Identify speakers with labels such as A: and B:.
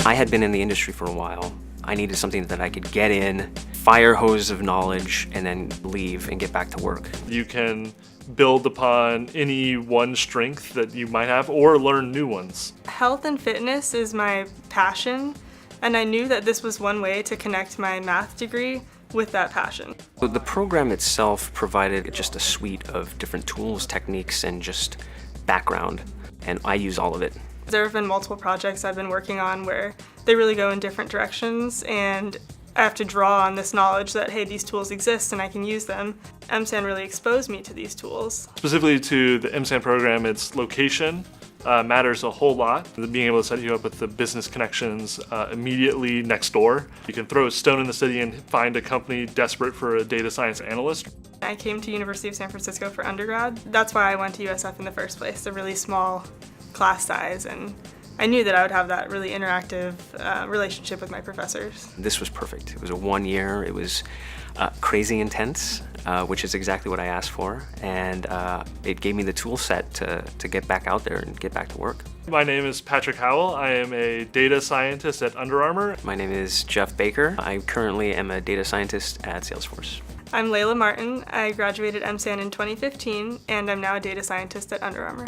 A: I had been in the industry for a while. I needed something that I could get in, fire hose of knowledge, and then leave and get back to work.
B: You can build upon any one strength that you might have or learn new ones.
C: Health and fitness is my passion, and I knew that this was one way to connect my math degree with that passion.
A: So the program itself provided just a suite of different tools, techniques, and just background, and I use all of it.
C: There have been multiple projects I've been working on where they really go in different directions, and I have to draw on this knowledge that, hey, these tools exist and I can use them. MSAN really exposed me to these tools.
B: Specifically to the MSAN program, its location matters a whole lot. Being able to set you up with the business connections immediately next door. You can throw a stone in the city and find a company desperate for a data science analyst.
C: I came to University of San Francisco for undergrad. That's why I went to USF in the first place, a really small class size, and I knew that I would have that really interactive relationship with my professors.
A: This was perfect. It was a 1 year. It was crazy intense, which is exactly what I asked for, and it gave me the tool set to get back out there and get back to work.
B: My name is Patrick Howell. I am a data scientist at Under Armour.
A: My name is Jeff Baker. I currently am a data scientist at Salesforce.
C: I'm Layla Martin. I graduated MSAN in 2015, and I'm now a data scientist at Under Armour.